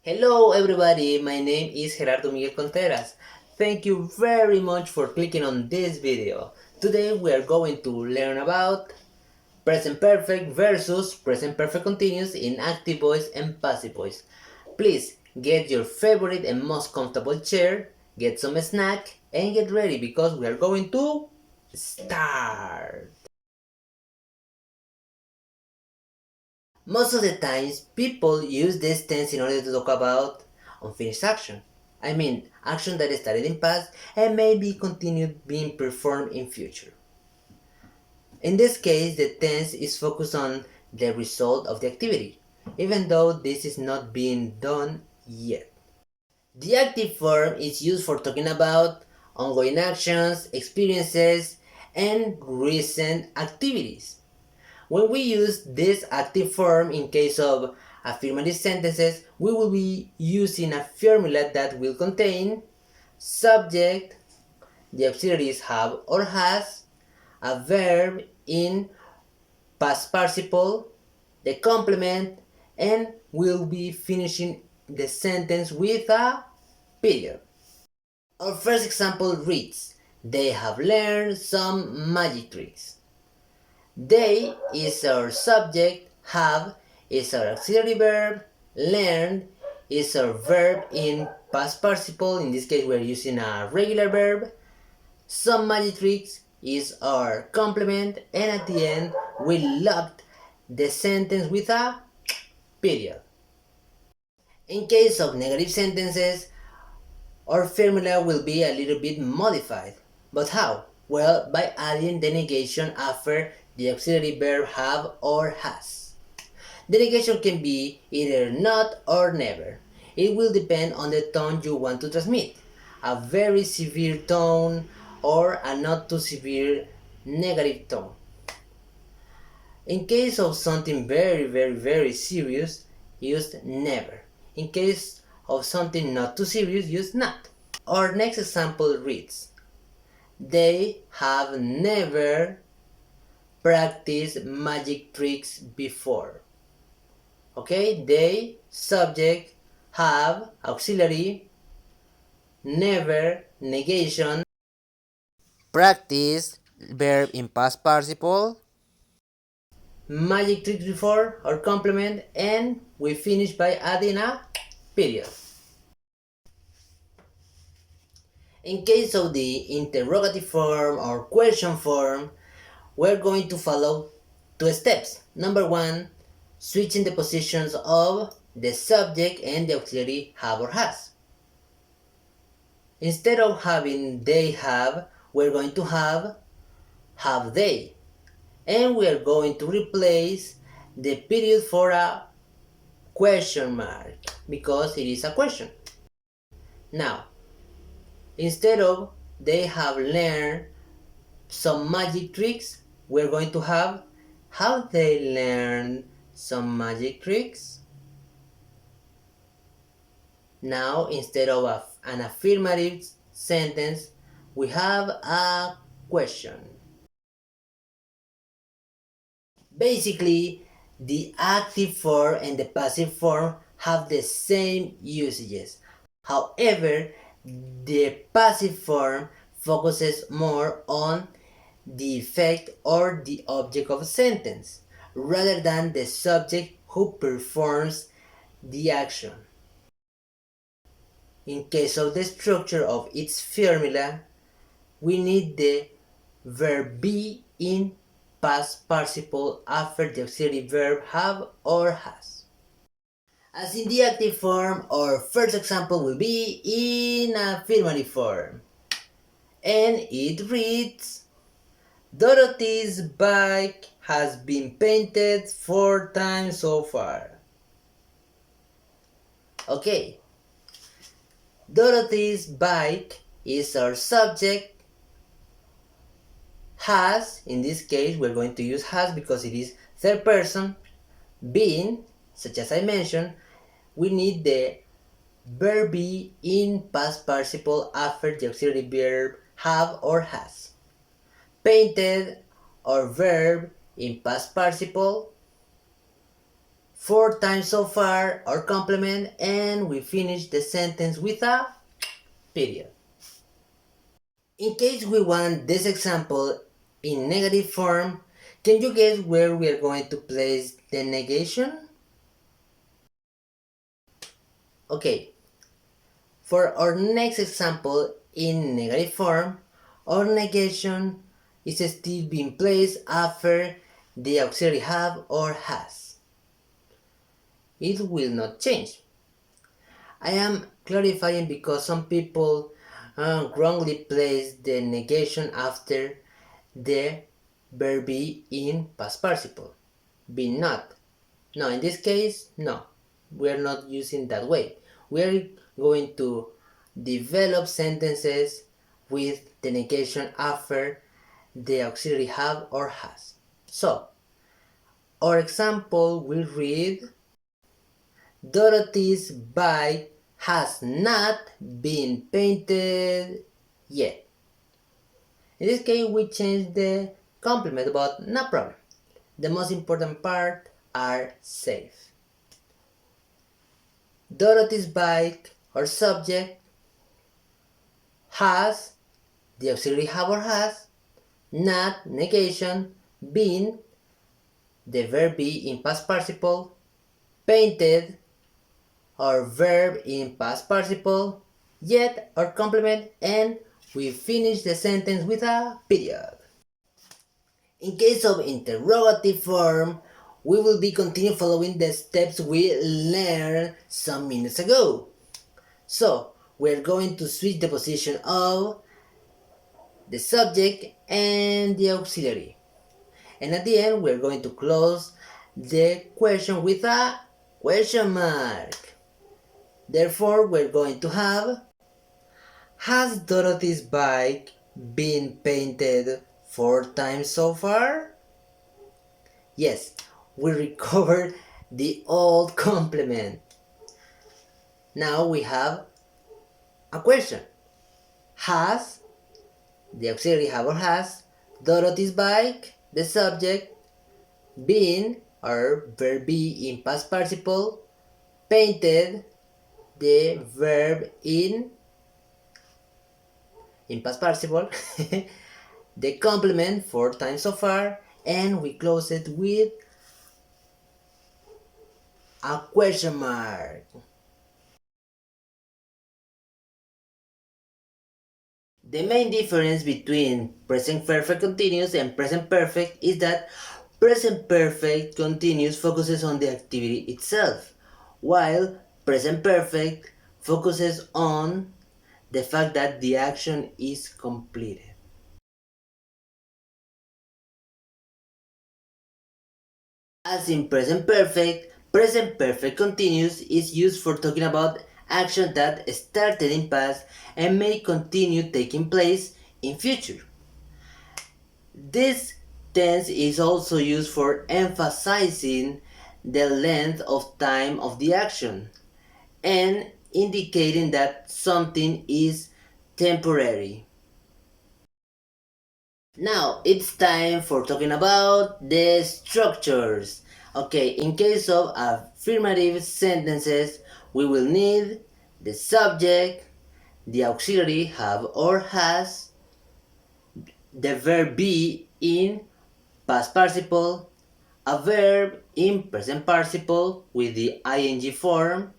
Hello everybody, my name is Gerardo Miguel Contreras. Thank you very much for clicking on this video. Today we are going to learn about present perfect versus present perfect continuous in active voice and passive voice. Please get your favorite and most comfortable chair, get some snack and get ready because we are going to start. Most of the times, people use this tense in order to talk about unfinished action. I mean, action that started in past and may be continued being performed in future. In this case, the tense is focused on the result of the activity, even though this is not being done yet. The active form is used for talking about ongoing actions, experiences, and recent activities. When we use this active form in case of affirmative sentences, we will be using a formula that will contain subject, the auxiliaries have or has, a verb in past participle, the complement, and we'll be finishing the sentence with a period. Our first example reads, they have learned some magic tricks. They is our subject, have is our auxiliary verb, learn is our verb in past participle, in this case we're using a regular verb, some magic tricks is our complement, and at the end we locked the sentence with a period. In case of negative sentences, our formula will be a little bit modified. But how? Well, by adding the negation after the auxiliary verb have or has. The negation can be either not or never. It will depend on the tone you want to transmit. A very severe tone or a not too severe negative tone. In case of something very serious, use never. In case of something not too serious, use not. Our next example reads, they have never practiced magic tricks before. Okay, they, subject, have, auxiliary, never, negation, practice, verb in past participle, magic tricks before, or complement, and we finish by adding a period. In case of the interrogative form or question form, we're going to follow two steps. Number one, switching the positions of the subject and the auxiliary have or has. Instead of having they have, we're going to have they. And we are going to replace the period for a question mark because it is a question. Now, instead of they have learned some magic tricks, we're going to have they learned some magic tricks? Now, instead of an affirmative sentence, we have a question. Basically, the active form and the passive form have the same usages. However, the passive form focuses more on the effect or the object of a sentence, rather than the subject who performs the action. In case of the structure of its formula, we need the verb be in past participle after the auxiliary verb have or has. As in the active form, our first example will be in affirmative form. And it reads, Dorothy's bike has been painted 4 times so far. Okay. Dorothy's bike is our subject. Has, in this case, we're going to use has because it is third person. Been, such as I mentioned, we need the verb be in past participle after the auxiliary verb have or has. Painted, or verb in past participle. four times so far or complement, and we finish the sentence with a period. In case we want this example in negative form, can you guess where we are going to place the negation? Okay, for our next example in negative form, our negation is still being placed after the auxiliary have or has. It will not change. I am clarifying because some people wrongly place the negation after the verb be in past participle. Be not. No, in this case, no. We are not using that way. We are going to develop sentences with the negation after the auxiliary have or has. So, our example will read Dorothy's bike has not been painted yet. In this case, we change the complement, but no problem. The most important part are safe. Dorothy's bike or subject has, the auxiliary have or has, not negation, been, the verb be in past participle, painted, or verb in past participle, yet or complement, and we finish the sentence with a period. In case of interrogative form, we will be continue following the steps we learned some minutes ago. So, we're going to switch the position of the subject and the auxiliary. And at the end, we're going to close the question with a question mark. Therefore, we're going to have, has Dorothy's bike been painted 4 times so far? Yes, we recovered the old complement. Now we have a question. Has, the auxiliary have or has, Dorothy's bike, the subject, been, or verb be in past participle, painted, the verb in past participle, the complement 4 times so far, and we close it with a question mark. The main difference between present perfect continuous and present perfect is that present perfect continuous focuses on the activity itself, while present perfect focuses on the fact that the action is completed. As in present perfect continuous is used for talking about action that started in past and may continue taking place in future. This tense is also used for emphasizing the length of time of the action and indicating that something is temporary. Now it's time for talking about the structures. Okay, in case of affirmative sentences, we will need the subject, the auxiliary have or has, the verb be in past participle, a verb in present participle with the ing form,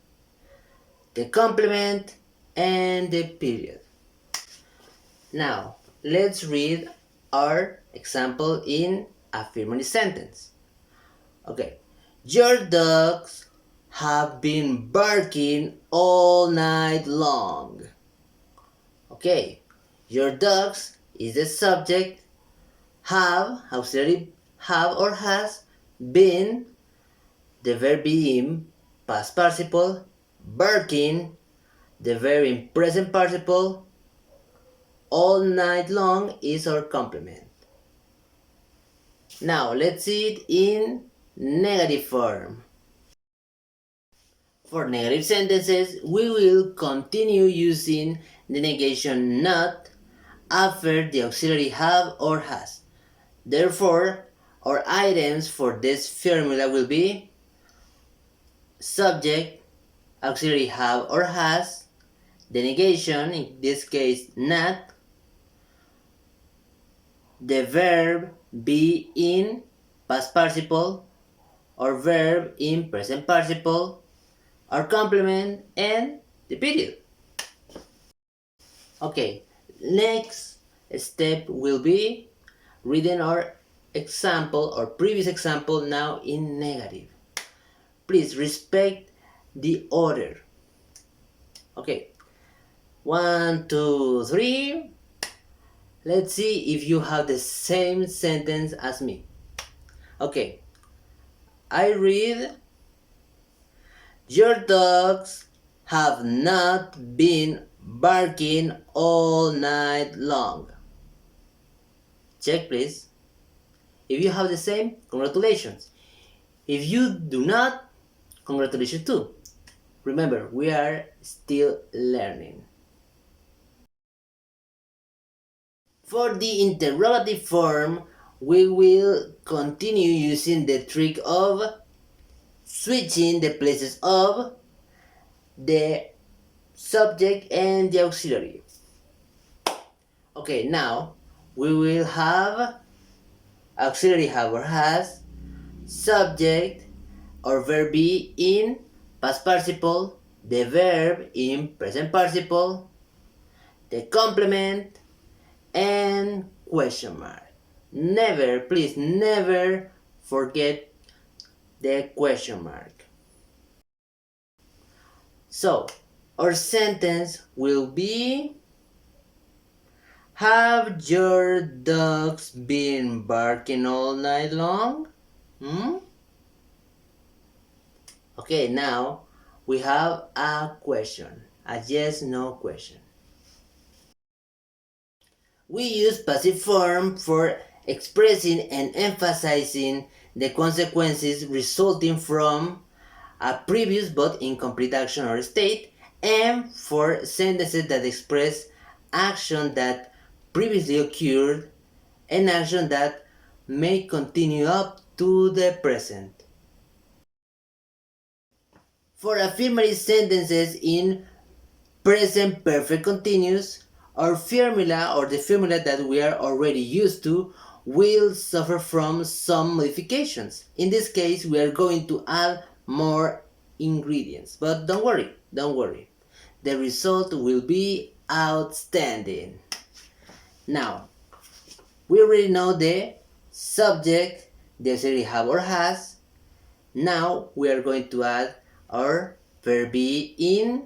the complement, and the period. Now, let's read our example in affirmative sentence. Okay. Your dogs have been barking all night long. Okay. Your dogs is the subject, have, auxiliary have or has, been, the verb be in past participle, barking, the verb in present participle, all night long is our complement. Now let's see it in negative form. For negative sentences, we will continue using the negation not after the auxiliary have or has. Therefore, our items for this formula will be subject, auxiliary have or has, the negation, in this case not, the verb be in past participle or verb in present participle or complement and the period. Okay, next step will be reading our example or previous example now in negative. Please respect the order. Okay, 1, 2, 3. Let's see if you have the same sentence as me. Okay, I read, your dogs have not been barking all night long. Check please. If you have the same, congratulations. If you do not, congratulations too. Remember, we are still learning. For the interrogative form, we will continue using the trick of switching the places of the subject and the auxiliary. Okay, now we will have auxiliary have or has, subject or verb be in past participle, the verb in present participle, the complement, and question mark. Never, please never forget the question mark. So, our sentence will be, have your dogs been barking all night long? Okay, now we have a question, a yes-no question. We use passive form for expressing and emphasizing the consequences resulting from a previous but incomplete action or state, and for sentences that express action that previously occurred and action that may continue up to the present. For affirmative sentences in present perfect continuous, our formula or the formula that we are already used to will suffer from some modifications. In this case, we are going to add more ingredients, but don't worry. The result will be outstanding. Now, we already know the subject, the auxiliary have or has. Now we are going to add our verb be in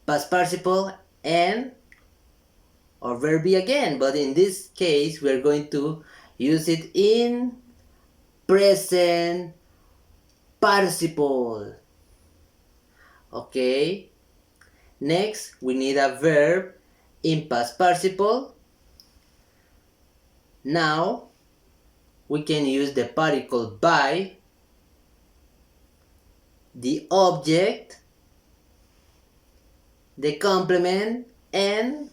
past participle and or verb be again, but in this case we are going to use it in present participle. Okay, next we need a verb in past participle. Now we can use the particle by, the object, the complement, and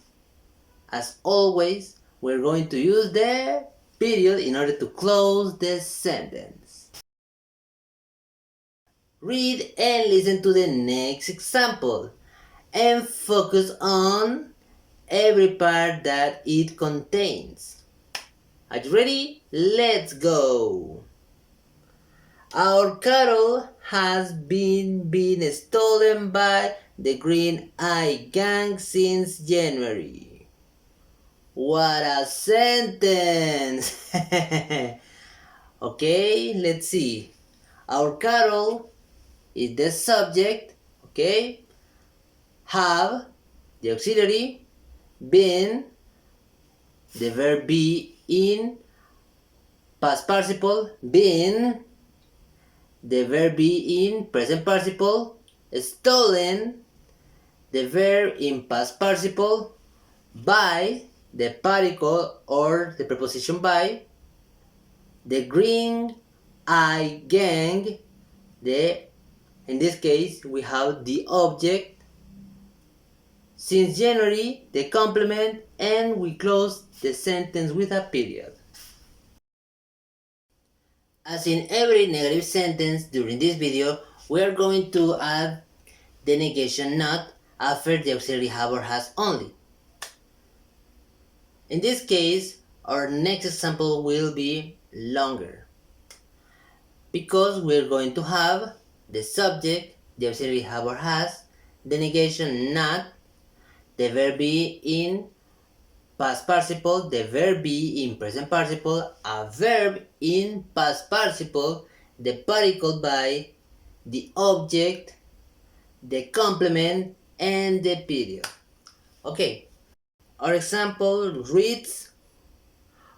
as always we're going to use the period in order to close the sentence. Read and listen to the next example and focus on every part that it contains. Are you ready? Let's go! Our cattle has been stolen by the Green Eye Gang since January. What a sentence! Okay, let's see. Our cattle is the subject, okay? Have, the auxiliary, been, the verb be in past participle, been, the verb be in present participle, stolen, the verb in past participle, by, the particle or the preposition by, the Green Eye Gang, in this case we have the object, since January, the complement, and we close the sentence with a period. As in every negative sentence during this video, we are going to add the negation not after the auxiliary have or has only. In this case, our next example will be longer because we're going to have the subject, the auxiliary have or has, the negation not, the verb be in past participle, the verb be in present participle, a verb in past participle, the particle by, the object, the complement, and the period. Okay, our example reads,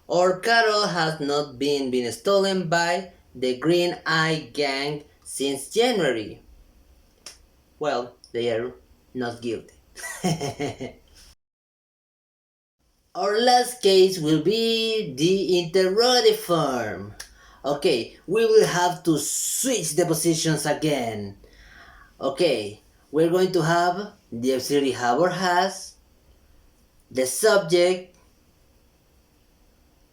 our cattle has not been stolen by the Green Eye Gang since January. Well, they are not guilty. Our last case will be the interrogative form. Okay, we will have to switch the positions again. Okay, we're going to have the auxiliary have or has, the subject,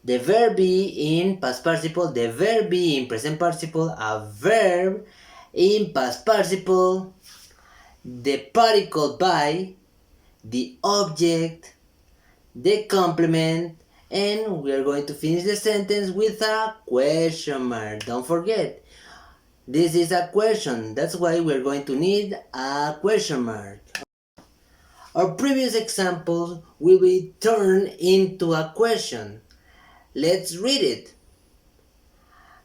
the verb be in past participle, the verb be in present participle, a verb in past participle, the particle by, the object, the complement, and we are going to finish the sentence with a question mark. Don't forget, this is a question. That's why we're going to need a question mark. Our previous examples will be turned into a question. Let's read it.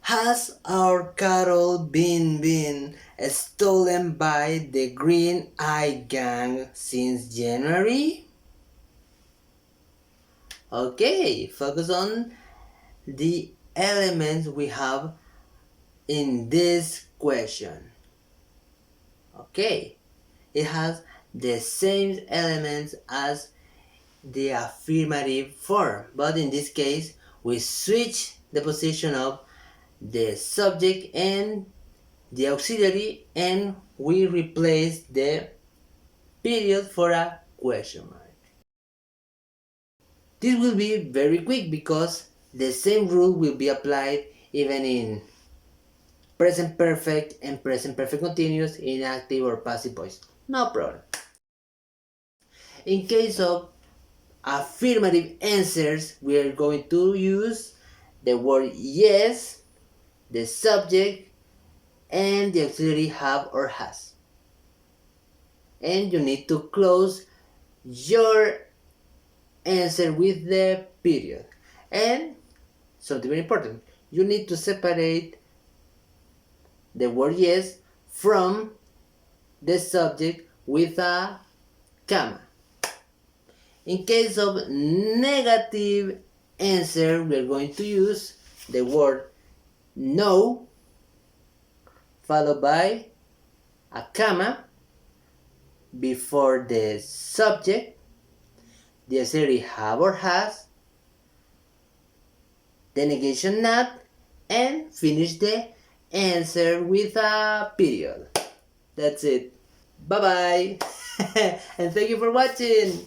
Has our cattle been stolen by the Green Eye Gang since January? Okay, focus on the elements we have in this question. Okay, it has the same elements as the affirmative form, but in this case we switch the position of the subject and the auxiliary and we replace the period for a question mark. This will be very quick because the same rule will be applied even in present perfect and present perfect continuous in active or passive voice. No problem. In case of affirmative answers, we are going to use the word yes, the subject, and the auxiliary have or has. And you need to close your answer with the period. And something very important, you need to separate the word yes from the subject with a comma. In case of negative answer, we are going to use the word no followed by a comma before the subject, the auxiliary have or has, the negation not, and finish the answer with a period. That's it. Bye bye. And thank you for watching.